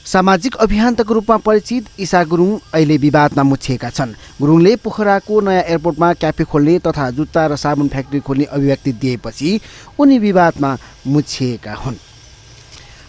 सामाजिक अभियन्ताको रूपमा परिचित ईशा गुरुङ अहिले विवादमा मुछिएका छन्। गुरुङले पोखराको नयाँ एयरपोर्टमा क्याफे खोल्ने तथा जुत्ता र साबुन फ्याक्ट्री खोल्ने अभिव्यक्ति दिएपछि उनी विवादमा मुछिएका हुन्।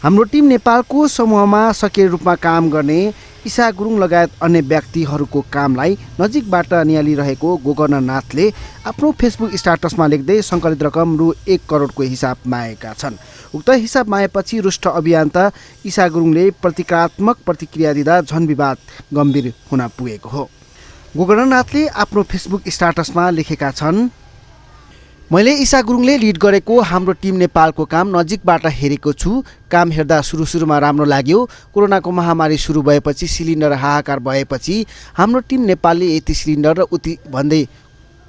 हाम्रो टिम नेपालको समूहमा सक्रिय रूपमा काम गर्ने ईशा गुरुङ लगायत अन्य व्यक्तिहरूको कामलाई नजिकबाट नियालिरहेको गोकर्णनाथले आफ्नो फेसबुक स्ट्याटसमा लेख्दै सङ्कलित रकम रु 1 करोडको हिसाब मागेका छन्। उक्त हिसाब मागेपछि रुष्ट अभियन्ता ईशा गुरुङले प्रतिक्रियात्मक प्रतिक्रिया दिँदा झन विवाद गम्भीर हुन पुगेको हो। गोकर्णनाथले आफ्नो फेसबुक स्ट्याटसमा लेखेका छन्, मैले ईशा गुरुङले लिड गरेको हाम्रो टिम नेपालको काम नजिकबाट हेरेको छु। काम हेर्दा सुरुमा राम्रो लाग्यो। कोरोनाको महामारी सुरु भएपछि सिलिन्डर हाहाकार भएपछि हाम्रो टिम नेपालले यति सिलिन्डर र उति भन्दै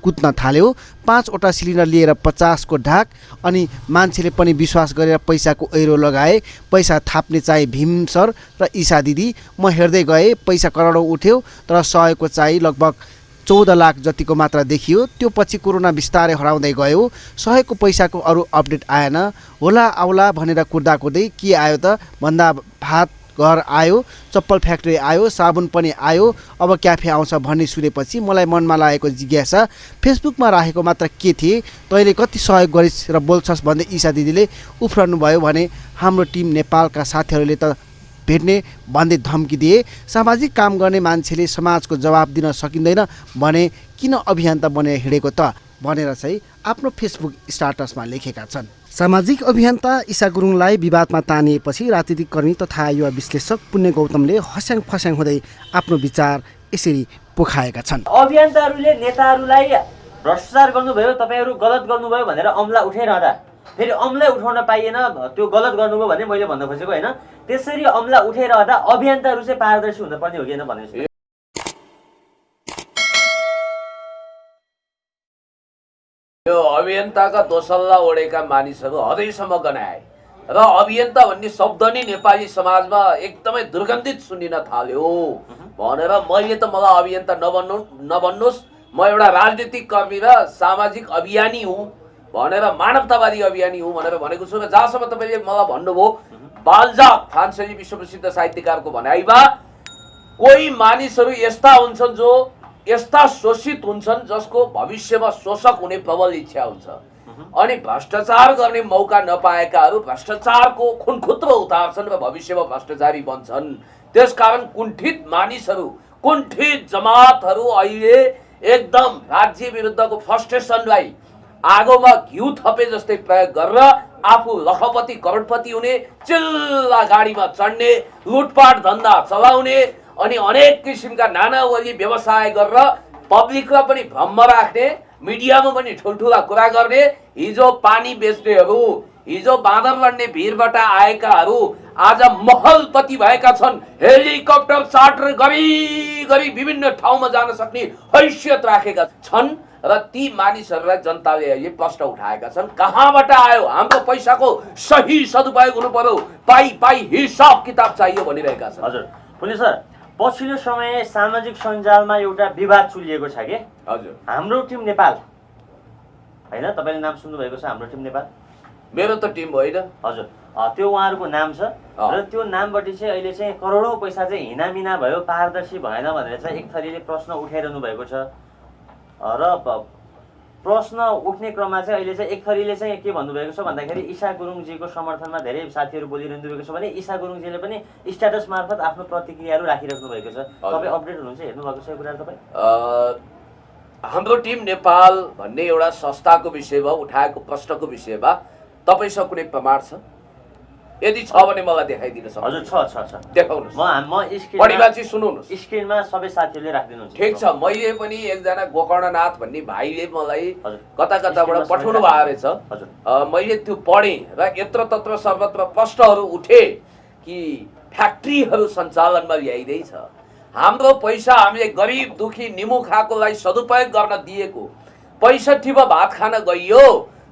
कुद्न थाल्यो। 5वटा सिलिन्डर लिएर 50 को ढाक अनि मान्छेले पनि विश्वास गरेर पैसाको ऐरो लगाए। पैसा थाप्ने चाहिँ भीम सर र ईशा दिदी। म हेर्दै गएँ, पैसा करोडौँ उठ्यो तर सहयोगको चाहिँ लगभग 14 लाख जतिको मात्रा देखियो। त्यो पछि कोरोना बिस्तारै हराउँदै गयो। सहयोगको पैसाको अरू अपडेट आएन। होला आउला भनेर कुर्दा कुर्दै के आयो त भन्दा भात घर आयो, चप्पल फ्याक्ट्री आयो, साबुन पनि आयो, अब क्याफे आउँछ भन्ने सुनेपछि मलाई मनमा लागेको जिज्ञासा फेसबुकमा राखेको मात्र के थिए, तैँले कति सहयोग गरिस् र बोल्छस् भन्दै ईशा दिदीले उफ्रनु भयो भने हाम्रो टिम नेपालका साथीहरूले त भेट्ने भन्दै धम्की दिए। सामाजिक काम गर्ने मान्छेले समाजको जवाब दिन सकिँदैन भने किन अभियन्ता बनेर हिँडेको त भनेर चाहिँ आफ्नो फेसबुक स्ट्याटसमा लेखेका छन्। सामाजिक अभियन्ता ईशा गुरुङलाई विवादमा तानिएपछि राजनीतिक कर्मी तथा युवा विश्लेषक पुण्य गौतमले हस्याङ फस्याङ हुँदै आफ्नो विचार यसरी पोखाएका छन्। अभियन्ताहरूले नेताहरूलाई भ्रष्टाचार गर्नुभयो, तपाईँहरू गलत गर्नुभयो भनेर अमला उठाइरहँदा फेरि अमलै उठाउन पाइएन, त्यो गलत गर्नुभयो भने मैले भन्न खोजेको होइन। त्यसरी अमला उठाइरहँदा अभियन्ताहरू चाहिँ पारदर्शी हुनुपर्ने हो कि होइन भनेपछि यो अभियन्ताका दोसल्ला ओढेका मानिसहरू हदैसम्म गनाए र अभियन्ता भन्ने शब्द नै नेपाली समाजमा एकदमै दुर्गन्धित सुनिन थाल्यो भनेर मैले त मलाई अभियन्ता नभन्नुहोस्, म एउटा राजनीतिक कर्मी र सामाजिक अभियानी हुँ भनेर, मानवतावादी अभियानी हुँ भनेर भनेको छु। र जहाँसम्म तपाईँले मलाई भन्नुभयो बालजाक फ्रान्सेली विश्वप्रसिद्ध साहित्यकारको भनाइमा कोही मानिसहरू यस्ता हुन्छन् जो यस्ता शोषित हुन्छन् जसको भविष्यमा शोषक हुने प्रबल इच्छा हुन्छ अनि भ्रष्टाचार गर्ने मौका नपाएकाहरू भ्रष्टाचारको खुनखुत्रो उतार्छन् र भविष्यमा भ्रष्टाचारी बन्छन्। त्यसकारण कुण्ठित मानिसहरू, कुण्ठित जमातहरू अहिले एकदम राज्य विरुद्धको फ्रस्ट्रेसनलाई आगोमा घिउ थपे जस्तै प्रयोग गरेर आफू लखपति करोडपति हुने, चिल्ला गाडीमा चढ्ने, लुटपाट धन्दा चलाउने अनि अनेक किसिमका नानावली व्यवसाय गरेर पब्लिकलाई पनि भ्रममा राख्ने, मिडियामा पनि ठुल्ठुला कुरा गर्ने, हिजो पानी बेच्नेहरू, हिजो बाँदर लड्ने भिरबाट आएकाहरू आज महलपति भएका छन्। हेलिकप्टर चार्टर गरी विभिन्न ठाउँमा जान सक्ने हैसियत राखेका छन् र ती मानिसहरूलाई जनताले अहिले प्रश्न उठाएका छन्, कहाँबाट आयो, हाम्रो पैसाको सही सदुपयोग हुनु पर्यो, पाई हिसाब किताब चाहियो भनिरहेका छन्। हजुर पुण्य सर, पछिल्लो समय सामाजिक सञ्जालमा एउटा विवाद चुलिएको छ कि हजुर, हाम्रो टिम नेपाल होइन, तपाईँले नाम सुन्नुभएको छ हाम्रो टिम नेपाल? मेरो त टिम होइन हजुर, त्यो उहाँहरूको नाम छ र त्यो नामबाट चाहिँ अहिले चाहिँ करोडौँ पैसा चाहिँ हिनामिना भयो, पारदर्शी भएन भनेर चाहिँ एक थरीले प्रश्न उठाइरहनु भएको छ र प्रश्न उठ्ने क्रममा चाहिँ अहिले चाहिँ एक थरीले चाहिँ के भन्नुभएको छ भन्दाखेरि ईशा गुरुङजीको समर्थनमा धेरै साथीहरू बोलिरहनु भएको छ भने ईशा गुरुङजीले पनि स्ट्याटस मार्फत आफ्नो प्रतिक्रियाहरू राखिराख्नु भएको छ। तपाईँ अपडेट हुनुहुन्छ, हेर्नु भएको छ यो कुरा तपाईँ? हाम्रो टिम नेपाल भन्ने एउटा संस्थाको विषयमा उठाएको प्रश्नको विषयमा तपाईँसँग कुनै प्रमाण छ? यदि छ भने मलाई देखाइदिन सक्नुहुन्छ? हजुर छ देखाउनुहोस्। म बढीमान्छे सुन्नुहोस्, स्क्रिनमा सबै साथीहरूले राखिदिनुहुन्छ। ठिक छ, मैले पनि एकजना गोकर्णनाथ भन्ने भाइले मलाई कताबाट पठाउनु भएको रहेछ। मैले त्यो पढेँ र यत्र तत्र सर्वत्र प्रश्नहरू उठे कि फ्याक्ट्रीहरू सञ्चालनमा ल्याइँदैछ, हाम्रो पैसा हामीले गरिब दुखी निमुखाकोलाई सदुपयोग गर्न दिएको, 65 भात खान गइयो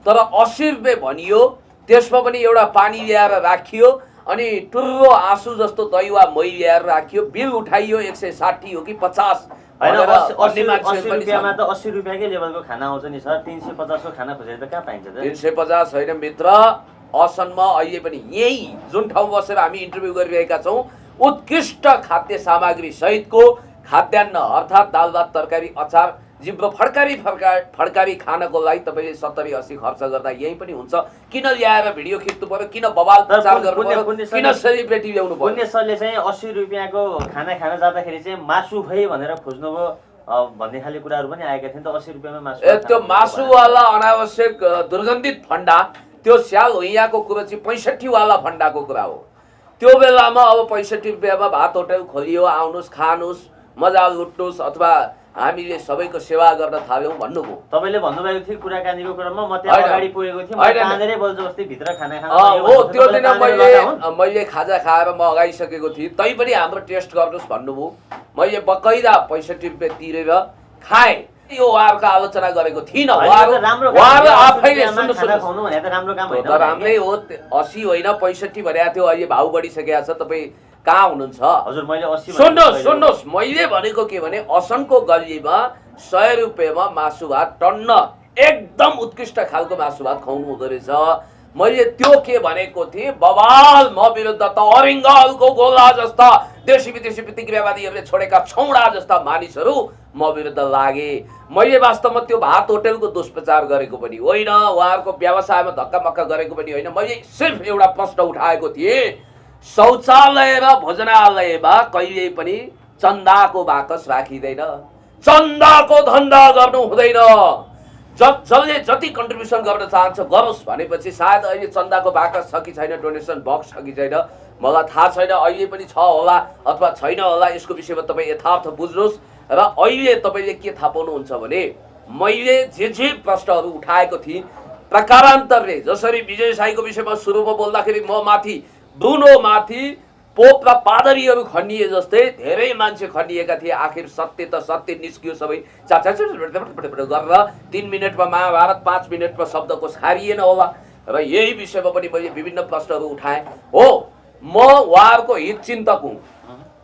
तर 80 रुपियाँ भनियो, त्यसमा पनि एउटा पानी ल्याएर राखियो अनि टुर्रो आँसु जस्तो दही वा मही ल्याएर राखियो, बिल उठाइयो 160 हो कि 50 भनेर 80 रुपियाँमा त 80 रुपियाँकै लेभलको खाना आउँछ नि सर, 350 को खाना खोजेर त कहाँ पाइन्छ त? 350 होइन मित्र, असनमा अहिले पनि यही जुन ठाउँ बसेर हामी इन्टरभ्यू गरिरहेका छौँ उत्कृष्ट खाद्य सामग्री सहितको खाद्यान्न अर्थात् दाल भात तरकारी अचार जिब्रो फड्कारी खानको लागि तपाईँले 70-80 खर्च गर्दा यही पनि हुन्छ। किन ल्याएर भिडियो खिच्नु पर्यो, किन बवाल प्रचार गर्नु पर्यो, किन सेलिब्रेटी ल्याउनु पर्यो? पुण्य सरले चाहिँ 80 रुपियाँको खाना खान जाँदाखेरि चाहिँ मासु भए भनेर खोज्नुभयो भन्ने खाले कुराहरू पनि आएका थिए नि त। 80 रुपियाँमा मासु त्यो मासुवाला अनावश्यक दुर्गन्धित फन्डा, त्यो स्याल होइयाको कुरो चाहिँ 65 वाला फन्डाको कुरा हो। त्यो बेलामा अब 65 रुपियाँमा भात होटल खोलियो, आउनुहोस् खानुहोस् मजा लुट्नुहोस् अथवा हामीले सबैको सेवा गर्न थाल्यौँ भन्नुभयो। तपाईँले भन्नुभएको थियो कुराकानीको क्रममा म त्यहाँ अगाडि पुगेको थिएँ, म तानेरै बलजबस्ती भित्र खाना खान हो। त्यो दिन मैले खाजा खाएर म अगाइसकेको थिएँ, तैपनि हाम्रो टेस्ट गर्नुहोस् भन्नुभयो। मैले बकैदा 65 रुपियाँ तिरेर खाएँ। यो उहाँहरूको आलोचना गरेको थिइनँ। उहाँहरू आफैले राम्रै हो। 80 होइन 65 भनेको थियो, अहिले भाउ बढिसकेको छ। तपाईँ कहाँ हुनुहुन्छ? हजुर मैले 80 सुन्नुहोस्, मैले भनेको के भने असनको गल्लीमा 100 रुपियाँमा मासु भात टन्न एकदम उत्कृष्ट खालको मासु भात खुवाउनु हुँदो रहेछ। मैले त्यो के भनेको थिएँ, बवाल म विरुद्ध त अरिङ्गलको गोला जस्ता देशी विदेशी प्रतिक्रियावादीहरूले छोडेका छौडा जस्ता मानिसहरू म विरुद्ध लागे। मैले वास्तवमा त्यो भात होटलको दुष्प्रचार गरेको पनि होइन, उहाँहरूको व्यवसायमा धक्कामक्का गरेको पनि होइन। मैले सिर्फ एउटा प्रश्न उठाएको थिएँ, शौचालय र भोजनालयमा कहिल्यै पनि चन्दाको बाकस राखिँदैन, चन्दाको धन्दा गर्नु हुँदैन। जसले जति कन्ट्रिब्युसन गर्न चाहन्छ गरोस् भनेपछि सायद अहिले चन्दाको बाकस छ कि छैन, डोनेसन बक्स छ कि छैन मलाई थाहा छैन। अहिले पनि छ होला अथवा छैन होला, यसको विषयमा तपाईँ यथार्थ बुझ्नुहोस्। र अहिले तपाईँले के थाहा पाउनुहुन्छ भने मैले जे प्रश्नहरू उठाएको थिएँ प्रकारान्तरले, जसरी विजय साईको विषयमा सुरुमा बोल्दाखेरि म माथि ब्रुनो माथि पोप र पादरीहरू खनिए जस्तै धेरै मान्छे खनिएका थिए। आखिर सत्य त सत्य निस्कियो। सबै गरेर 3 मिनटमा महाभारत, 5 मिनटमा शब्दकोश खारिएन होला। र यही विषयमा पनि मैले विभिन्न प्रश्नहरू उठाएँ। हो, म उहाँहरूको हितचिन्तक हुँ।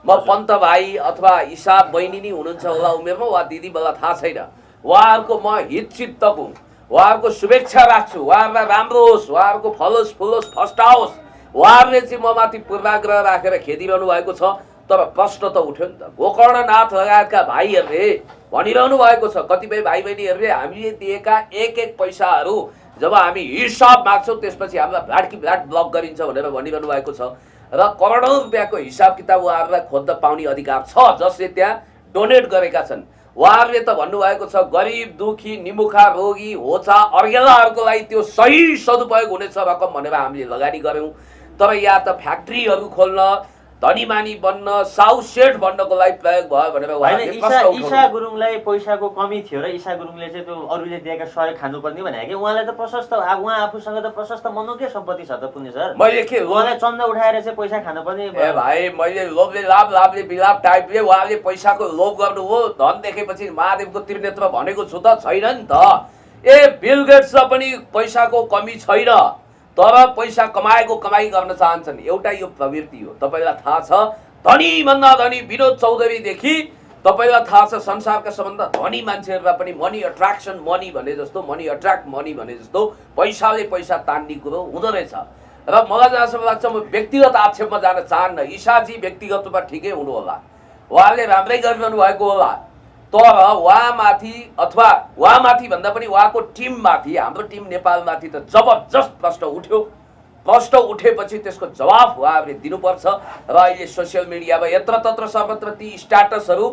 म पन्त भाइ अथवा ईसा बहिनी नै हुनुहुन्छ होला उमेरमा, वा दिदी मलाई थाहा छैन। उहाँहरूको म हितचिन्तक हुँ, उहाँहरूको शुभेच्छा राख्छु। उहाँहरूलाई राम्रो होस्, उहाँहरूको फलोस् फुलोस् फस्टाओस्। उहाँहरूले चाहिँ म माथि पूर्वाग्रह राखेर खेदिरहनु भएको छ। तर प्रश्न त उठ्यो नि त। गोकर्णनाथ लगायतका भाइहरूले भनिरहनु भएको छ, कतिपय भाइ बहिनीहरूले हामीले दिएका एक पैसाहरू जब हामी हिसाब माग्छौँ त्यसपछि हामीलाई भ्लाटकी भ्लाट ब्लक गरिन्छ भनेर भनिरहनु भएको छ। र करोडौँ रुपियाँको हिसाब किताब उहाँहरूलाई खोज्न पाउने अधिकार छ जसले त्यहाँ डोनेट गरेका छन्। उहाँहरूले त भन्नुभएको छ गरिब दुखी निमुखा रोगी होचा अर्गेलाहरूको लागि त्यो सही सदुपयोग हुनेछ रकम भनेर हामीले लगानी गऱ्यौँ। तर या त फ्याक्ट्रीहरू खोल्न, धनीमानी बन्न, साउ सेट बन्नको लागि प्रयोग भयो भनेर ईसा गुरुङलाई पैसाको कमी थियो र ईसा गुरुङले चाहिँ त्यो अरूले दिएका सहयोग खानुपर्ने भने कि उहाँलाई त प्रशस्त, उहाँ आफूसँग त प्रशस्त मनोकै सम्पत्ति छ त पुण्य सर। मैले के उहाँलाई चन्दा उठाएर चाहिँ पैसा खानुपर्ने? ए भाइ, मैले लोभले लाभ लाभले बिलाप टाइपले उहाँले पैसाको लोभ गर्नुभयो। धन देखेपछि महादेवको त्रिनेत्र भनेको छु त छैन नि त। बिल गेट्सलाई पनि पैसाको कमी छैन, तर पैसा कमाएको कमाई गर्न चाहन्छन्। एउटा यो प्रवृत्ति हो। तपाईँलाई थाहा छ धनीभन्दा धनी विनोद चौधरीदेखि तपाईँलाई थाहा छ संसारका सबभन्दा धनी मान्छेहरूलाई पनि मनी अट्र्याक्सन मनी भने जस्तो, मनी अट्र्याक्ट मनी भने जस्तो पैसाले पैसा तान्ने कुरो हुँदो रहेछ। र मलाई जहाँसम्म लाग्छ, म व्यक्तिगत आक्षेपमा जान चाहन्न। ईसाजी व्यक्तिगत रूपमा ठिकै हुनु होला, उहाँले राम्रै गरिरहनु भएको होला। तर उहाँमाथि अथवा उहाँमाथि भन्दा पनि उहाँको टिममाथि, हाम्रो टिम नेपालमाथि त जबरजस्त प्रश्न उठ्यो। प्रश्न उठेपछि त्यसको जवाफ उहाँहरूले दिनुपर्छ। र अहिले सोसियल मिडियामा यत्रतत्र सर्वत्र ती स्ट्याटसहरू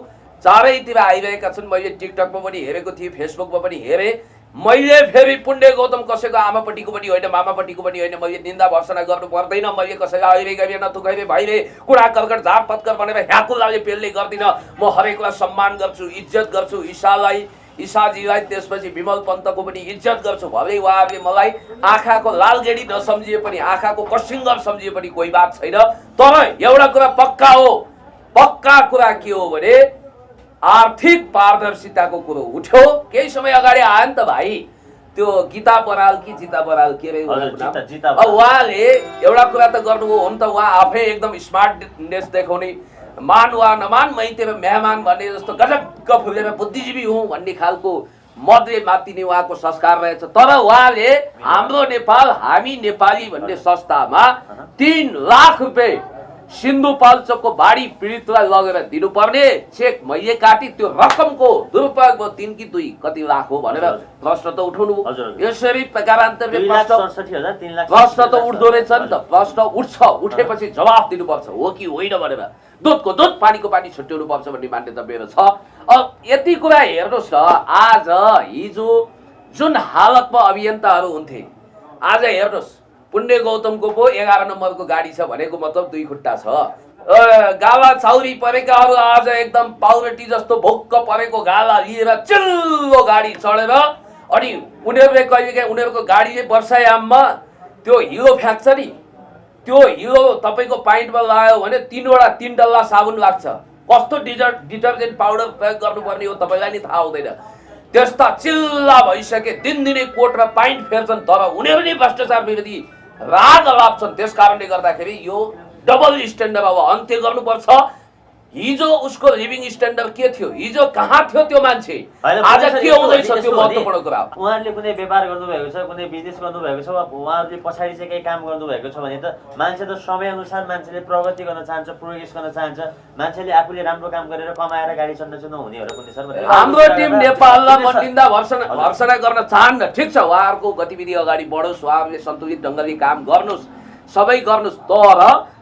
चारैतिर आइरहेका छन्। मैले टिकटकमा पनि हेरेको थिएँ, फेसबुकमा पनि हेरेँ। मैले फेरि पुण्य गौतम कसैको आमापट्टिको पनि होइन, मामापट्टिको पनि होइन। मैले निन्दा भर्सना गर्नु पर्दैन। मैले कसैलाई अहिले गरे नथुकाइरे भाइले कुडा कर्कट झार पत्कर भनेर ह्याकुलाले पेल्ने गर्दिनँ। म हरेकलाई सम्मान गर्छु, इज्जत गर्छु। ईसाजीलाई, त्यसपछि विमल पन्तको पनि इज्जत गर्छु। भले उहाँहरूले मलाई आँखाको लालगेडी नसम्झिए पनि, आँखाको कसिङ्गर सम्झिए पनि कोही बात छैन। तर एउटा कुरा पक्का हो, पक्का कुरा के हो भने आर्थिक पारदर्शिताको कुरो उठ्यो। केही समय अगाडि आयो नि त भाइ, त्यो गीता बराल कि जिता बराल के अरे उहाँले एउटा कुरा त गर्नुभयो हो नि त। उहाँ आफै एकदम स्मार्टनेस देखाउने, मान वा नमान मै तेरो मेहमान भन्ने जस्तो गजक्क फुलेर बुद्धिजीवी हुँ भन्ने खालको मदले मातिने उहाँको संस्कार रहेछ। तर उहाँले हाम्रो नेपाल हामी नेपाली भन्ने संस्थामा 3 लाख रुपियाँ सिन्धुपाल्चोकको बाढी पीडितलाई लगेर दिनुपर्ने चेक मैले काटी त्यो रकमको दुरुपयोग भयो 3 कि 2 कति लाख हो भनेर प्रश्न त उठाउनु भयो। यसरी प्रकारान्तरले प्रश्न त उठ्दो रहेछ नि त। प्रश्न उठ्छ, उठेपछि जवाफ दिनुपर्छ हो कि होइन भनेर। दुधको दुध पानीको पानी छुट्याउनु पर्छ भन्ने मान्यता मेरो छ। अब यति कुरा हेर्नुहोस् न, आज हिजो जुन हालतमा अभियन्ताहरू हुन्थे, आज हेर्नुहोस् पुण्य गौतमको पो 11 नम्बरको गाडी छ भनेको मतलब 2 खुट्टा छ। गाला चाउरी परेकाहरू आज एकदम पाउरेटी जस्तो भोक्क परेको गाला लिएर चिल्लो गाडी चढेर अनि उनीहरूले कहिलेकाहीँ उनीहरूको गाडीले वर्षायाममा त्यो हिलो फ्याँक्छ नि, त्यो हिलो तपाईँको पाइन्टमा लगायो भने 3 डल्ला साबुन लाग्छ। कस्तो डिटर्जेन्ट पाउडर प्रयोग गर्नुपर्ने हो तपाईँलाई नि थाहा हुँदैन। त्यस्ता चिल्ला भइसके दिनदिनै कोट र पाइन्ट फेर्छन्, तर उनीहरू नै भ्रष्टाचार विरोधी राग लाप्छन्। त्यस कारणले गर्दाखेरि यो डबल स्ट्यान्डर्ड अब अन्त्य गर्नुपर्छ। हिजो उसको लिभिङ स्ट्यान्डर्ड के थियो, हिजो कहाँ थियो त्यो मान्छे, आज के हुँदैछ त्यो महत्त्वपूर्ण कुरा हो। उहाँहरूले कुनै व्यापार गर्नुभएको छ, कुनै बिजनेस गर्नुभएको छ, उहाँहरूले पछाडि चाहिँ केही काम गर्नुभएको छ भने त मान्छे त समयअनुसार मान्छेले प्रगति गर्न चाहन्छ, प्रोग्रेस गर्न चाहन्छ। मान्छेले आफूले राम्रो काम गरेर कमाएर गाडी चढ्न चाहिँ नहुने हो र कुनै सर। हाम्रो टिम नेपाललाई मनिन्दा भर्सना गर्न चाहन्न, ठिक छ, उहाँहरूको गतिविधि अगाडि बढोस्, उहाँहरूले सन्तुलित ढङ्गले काम गर्नुहोस्, सबै गर्नुहोस्, तर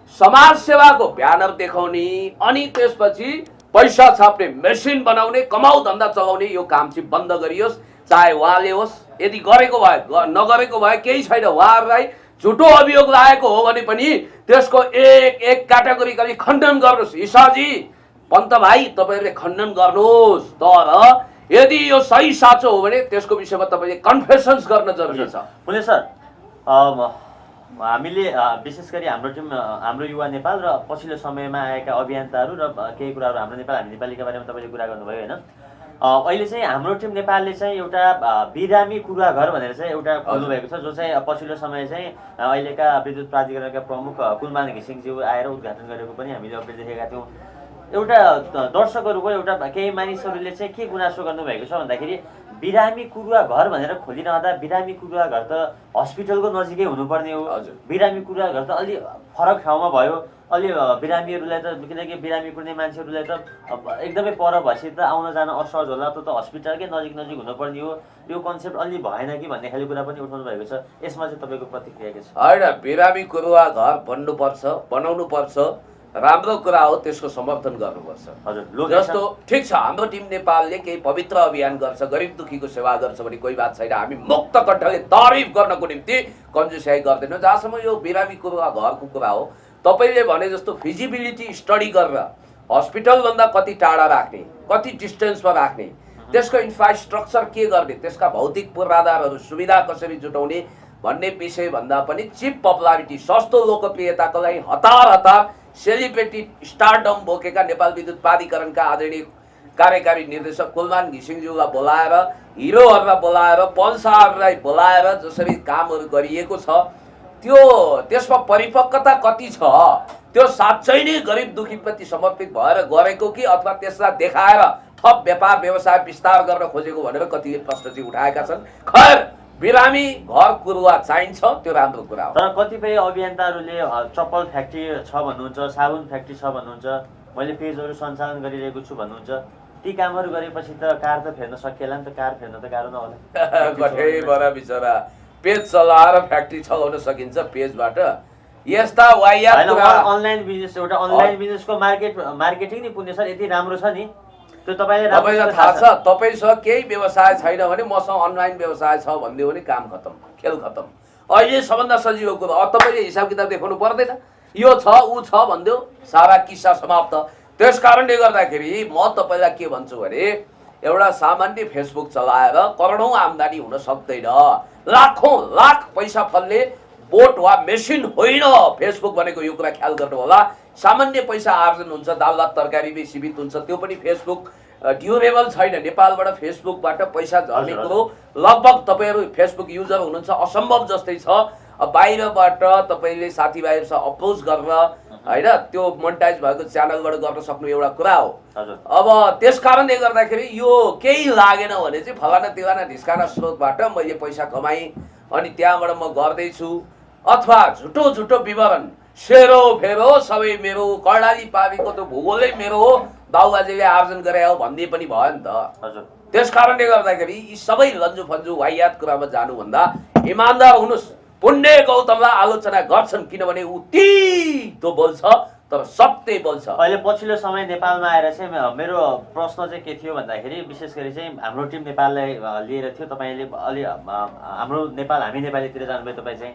समाज सेवाको ब्यानर देखाउने अनि त्यसपछि पैसा छाप्ने मेसिन बनाउने कमाउ धन्दा चलाउने यो काम चाहिँ बन्द गरियोस्। चाहे उहाँले होस्, यदि गरेको भए नगरेको भए केही छैन। उहाँहरूलाई झुटो अभियोग लागेको हो भने पनि त्यसको एक क्याटेगोरिकली खण्डन गर्नुहोस्। ईशाजी, पन्त भाइ, तपाईँहरूले खण्डन गर्नुहोस्, तर यदि यो सही साँचो हो भने त्यसको विषयमा तपाईँले कन्फेसन्स गर्न जरुरी छ। पुण्य सर, हामीले विशेष गरी हाम्रो टिम, हाम्रो युवा नेपाल र पछिल्लो समयमा आएका अभियन्ताहरू र केही कुराहरू हाम्रो नेपाल, हामी नेपालीका बारेमा तपाईँले कुरा गर्नुभयो होइन। अहिले चाहिँ हाम्रो टिम नेपालले चाहिँ एउटा बिरामी कुराघर भनेर चाहिँ एउटा खोल्नुभएको छ, जो चाहिँ पछिल्लो समय चाहिँ अहिलेका विद्युत प्राधिकरणका प्रमुख कुलमान घिसिङज्यू आएर उद्घाटन गरेको पनि हामीले अपडेट देखेका थियौँ। एउटा दर्शकहरूको एउटा केही मानिसहरूले चाहिँ के गुनासो गर्नुभएको छ भन्दाखेरि बिरामी कुरुवा घर भनेर खोलिरहँदा बिरामी कुरुवा घर त हस्पिटलको नजिकै हुनुपर्ने हो। बिरामी कुरुवा घर त अलि फरक ठाउँमा भयो। अलि बिरामीहरूलाई त, किनकि बिरामी कुर्ने मान्छेहरूलाई त एकदमै पर भएपछि त आउन जान असहज होला, त हस्पिटलकै नजिक हुनुपर्ने हो। यो कन्सेप्ट अलि भएन कि भन्ने खाले कुरा पनि उठाउनु भएको छ। यसमा चाहिँ तपाईँको प्रतिक्रिया के छ? होइन, बिरामी कुरुवा घर बन्नुपर्छ, बनाउनु पर्छ, राम्रो कुरा हो, त्यसको समर्थन गर्नुपर्छ। हजुर, जस्तो ठिक छ, हाम्रो टिम नेपालले केही पवित्र अभियान गर्छ, गरिब दुखीको सेवा गर्छ भने कोही बात छैन। हामी मुक्त कण्ठले तारिफ गर्नको निम्ति कन्जुस्याइ गर्दैनौँ। जहाँसम्म यो बिरामी कुरुवा घरको कुरा हो, तपाईँले भने जस्तो फिजिबिलिटी स्टडी गरेर हस्पिटलभन्दा कति टाढा राख्ने, कति डिस्टेन्समा राख्ने, त्यसको इन्फ्रास्ट्रक्चर के गर्ने, त्यसका भौतिक पूर्वाधारहरू सुविधा कसरी जुटाउने भन्ने विषय भन्दा पनि चिप पपुलारिटी, सस्तो लोकप्रियताको लागि हतार सेलिब्रेटी स्टारडम बोकेका नेपाल विद्युत प्राधिकरणका आदरणीय कार्यकारी निर्देशक कुलमान घिसिङज्यूलाई बोलाएर, हिरोहरूलाई बोलाएर, पल्सारलाई बोलाएर जसरी कामहरू गरिएको छ त्यसमा परिपक्वता कति छ, त्यो साँच्चै नै गरिब दुखीप्रति समर्पित भएर गरेको कि अथवा त्यसलाई देखाएर थप व्यापार व्यवसाय विस्तार गर्न खोजेको भनेर कतिले प्रश्न चाहिँ उठाएका छन्। खैर, बिरामी घर कुरुवा चाहिन्छ, त्यो राम्रो कुरा हो। तर कतिपय अभियन्ताहरूले चप्पल फ्याक्ट्री छ भन्नुहुन्छ, साबुन फ्याक्ट्री छ भन्नुहुन्छ, मैले पेजहरू सञ्चालन गरिरहेको छु भन्नुहुन्छ। ती कामहरू गरेपछि त कार त फेर्न सकिएला नि त, कार फेर्न त गाह्रो नहोला? कठै बरा बिचरा, पेज चलाएर फ्याक्ट्री चलाउन सकिन्छ पेजबाट। यस्ता वाइयात कुरा, अनलाइन बिजनेस, एउटा अनलाइन बिजनेसको मार्केटिङ नि पुण्य सर यति राम्रो छ नि, त्यो तपाईँलाई थाहा छ। तपाईँसँग केही व्यवसाय छैन भने मसँग अनलाइन व्यवसाय छ भनिदियो भने काम खतम, खेल खतम। अहिले सबभन्दा सजिलो कुरो, अब तपाईँले हिसाब किताब देखाउनु पर्दैन, यो छ ऊ छ भनिदियो, सारा किस्सा समाप्त। त्यस कारणले गर्दाखेरि म तपाईँलाई के भन्छु भने एउटा सामान्य फेसबुक चलाएर करोडौँ आम्दानी हुन सक्दैन। लाखौँ लाख पैसा फल्ने बोट वा मेसिन होइन फेसबुक भनेको, यो कुरा ख्याल गर्नु होला। सामान्य पैसा आर्जन हुन्छ, दाल भात तरकारीले सीमित हुन्छ, त्यो पनि फेसबुक ड्युरेबल छैन। नेपालबाट फेसबुकबाट पैसा झर्ने कुरो लगभग तपाईँहरू फेसबुक युजर हुनुहुन्छ असम्भव जस्तै छ। बाहिरबाट तपाईँले साथीभाइहरूसँग अप्रोच गरेर होइन त्यो मोनिटाइज भएको च्यानलबाट गर्न सक्नु एउटा कुरा हो। अब त्यस कारणले गर्दाखेरि यो केही लागेन भने चाहिँ फलाना तिलाना ढिस्काना स्रोतबाट मैले पैसा कमाएँ अनि त्यहाँबाट म गर्दैछु, अथवा झुटो विवरण सेरो फेरो सबै मेरो, कर्णाली पावीको त भूगोलै मेरो हो, बाबुबाजेले आर्जन गरे हो भन्ने पनि भयो नि त। हजुर त्यस कारणले गर्दाखेरि यी सबै लन्जु फन्जु वाहियात कुरामा जानुभन्दा इमान्दार हुनुहोस्। पुण्य गौतमलाई आलोचना गर्छन् किनभने ऊ तितो बोल्छ तर सत्य बोल्छ। अहिले पछिल्लो समय नेपालमा आएर चाहिँ मेरो प्रश्न चाहिँ के थियो भन्दाखेरि विशेष गरी चाहिँ हाम्रो टिम नेपाललाई लिएर थियो। तपाईँले अलि हाम्रो नेपाल हामी नेपालीतिर जानुभयो। तपाईँ चाहिँ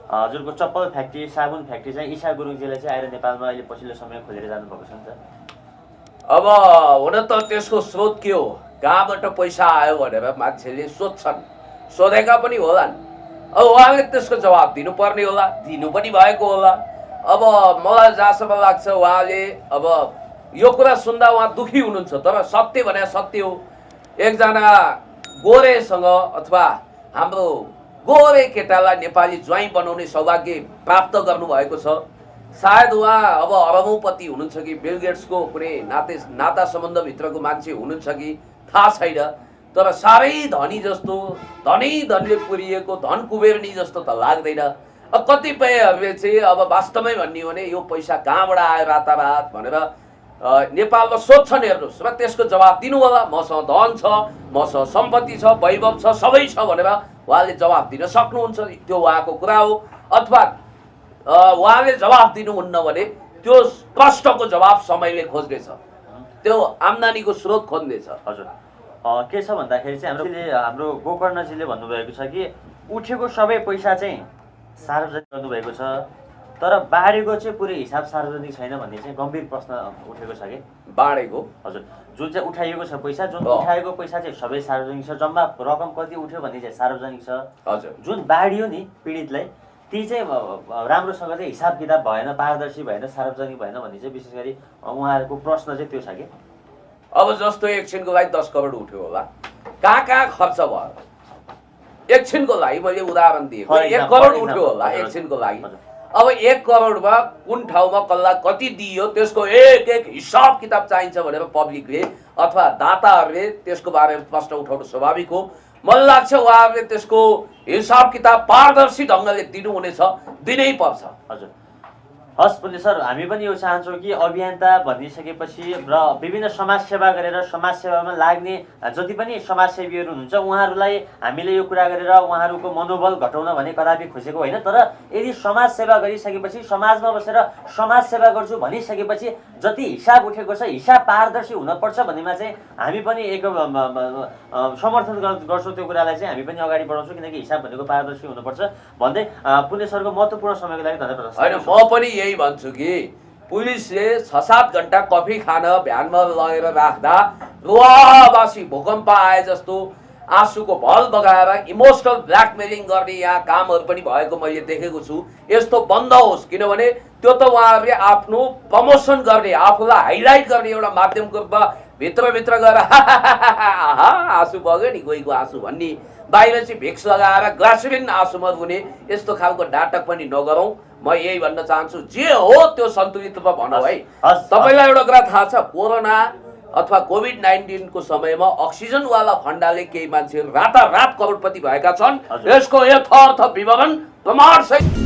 हजुरको चप्पल फ्याक्ट्री साबुन फ्याक्ट्री चाहिँ ईशा गुरुङजीले चाहिँ आएर नेपालमा अहिले पछिल्लो समय खोलेर जानुभएको छ नि त। अब हुन त त्यसको स्रोत के हो, कहाँबाट पैसा आयो भनेर मान्छेले सोध्छन्, सोधेका पनि होलान्। अब उहाँले त्यसको जवाब दिनुपर्ने होला, दिनु पनि भएको होला। अब मलाई जहाँसम्म लाग्छ उहाँले अब यो कुरा सुन्दा उहाँ दुखी हुनुहुन्छ, तर सत्य भने सत्य हो। एकजना गोरेसँग अथवा हाम्रो गोरे केटालाई नेपाली ज्वाइँ बनाउने सौभाग्य प्राप्त गर्नुभएको छ। सायद उहाँ अब अरबौँपति हुनुहुन्छ कि बिल गेट्सको कुनै नाता सम्बन्धभित्रको मान्छे हुनुहुन्छ कि थाहा छैन, तर साह्रै धनी जस्तो, धनीले पुरिएको धन कुबेरनी जस्तो त लाग्दैन। अब कतिपयहरूले चाहिँ अब वास्तवमै भन्ने हो भने यो पैसा कहाँबाट आयो रातारात भनेर नेपालमा सोध्छन्। हेर्नुहोस् र त्यसको जवाब दिनु होला। मसँग धन छ, मसँग सम्पत्ति छ, वैभव छ, सबै छ भनेर उहाँले जवाब दिन सक्नुहुन्छ, त्यो उहाँको कुरा हो। अथवा उहाँले जवाब दिनुहुन्न भने त्यो प्रश्नको जवाब समयले खोज्नेछ, त्यो आम्दानीको स्रोत खोज्नेछ। हजुर के छ भन्दाखेरि चाहिँ हाम्रो गोकर्णजीले भन्नुभएको छ कि उठेको सबै पैसा चाहिँ सार्वजनिक गर्नुभएको छ, तर बाढेको चाहिँ पुरै हिसाब सार्वजनिक छैन भन्ने चाहिँ गम्भीर प्रश्न उठेको छ कि बाढेको हजुर जुन चाहिँ उठाइएको छ पैसा, जुन उठाएको पैसा चाहिँ सबै सार्वजनिक छ, जम्मा रकम कति उठ्यो भन्ने चाहिँ सार्वजनिक छ। हजुर जुन बाढियो नि पीडितलाई ती चाहिँ राम्रोसँग चाहिँ हिसाब किताब भएन, पारदर्शी भएन, सार्वजनिक भएन भन्ने चाहिँ विशेष गरी उहाँहरूको प्रश्न चाहिँ त्यो छ कि। अब जस्तो एकछिनको लागि 10 करोड उठ्यो होला, कहाँ खर्च भयो? एकछिनको लागि मैले उदाहरण दिएको, 1 करोड उठ्यो होला एकछिनको लागि। अब 1 करोडमा कुन ठाउँमा कसलाई कति दियो त्यसको एक हिसाब किताब चाहिन्छ भनेर पब्लिकले अथवा दाताहरूले त्यसको बारेमा प्रश्न उठाउनु स्वाभाविक हो। मलाई लाग्छ उहाँहरूले त्यसको हिसाब किताब पारदर्शी ढङ्गले दिनुहुनेछ, दिनै पर्छ। हजुर हस् पुण्य सर, हामी पनि यो चाहन्छौँ कि अभियन्ता भनिसकेपछि र विभिन्न समाजसेवा गरेर समाजसेवामा लाग्ने जति पनि समाजसेवीहरू हुनुहुन्छ उहाँहरूलाई हामीले यो कुरा गरेर उहाँहरूको मनोबल घटाउन भने कदापि खोजेको होइन। तर यदि समाजसेवा गरिसकेपछि समाजमा बसेर समाजसेवा गर्छु भनिसकेपछि जति हिसाब उठेको छ हिसाब पारदर्शी हुनपर्छ भन्नेमा चाहिँ हामी पनि एक समर्थन गर्छौँ। त्यो कुरालाई चाहिँ हामी पनि अगाडि बढाउँछौँ, किनकि हिसाब भनेको पारदर्शी हुनुपर्छ भन्दै पुण्य सरको महत्त्वपूर्ण समयको लागि धन्यवाद। होइन, म पनि यही भन्छु कि पुलिसले 6-7 घण्टा कफी खान भ्यानमा लगेर राख्दा रुवाबासी भूकम्प आए जस्तो आँसुको भल बगाएर इमोसनल ब्ल्याकमेलिङ गर्ने यहाँ कामहरू पनि भएको मैले देखेको छु। यस्तो बन्द होस्, किनभने त्यो त उहाँहरूले आफ्नो प्रमोसन गर्ने, आफूलाई हाइलाइट गर्ने एउटा माध्यमको रूपमा भित्रभित्र गएर आँसु बग्यो नि कोहीको आँसु भन्ने, बाहिर चाहिँ भिक्स लगाएर ग्लासरिन आँसुमा रुने, यस्तो खालको नाटक पनि नगरौँ। म यही भन्न चाहन्छु, जे हो त्यो सन्तुलित रूपमा भनौँ है। तपाईँलाई एउटा कुरा थाहा छ, कोरोना अथवा कोभिड-19 को समयमा अक्सिजनवाला फन्डाले केही मान्छेहरू रातारात करोडपति भएका छन्। यसको यथार्थ विवरण प्रमाणसहित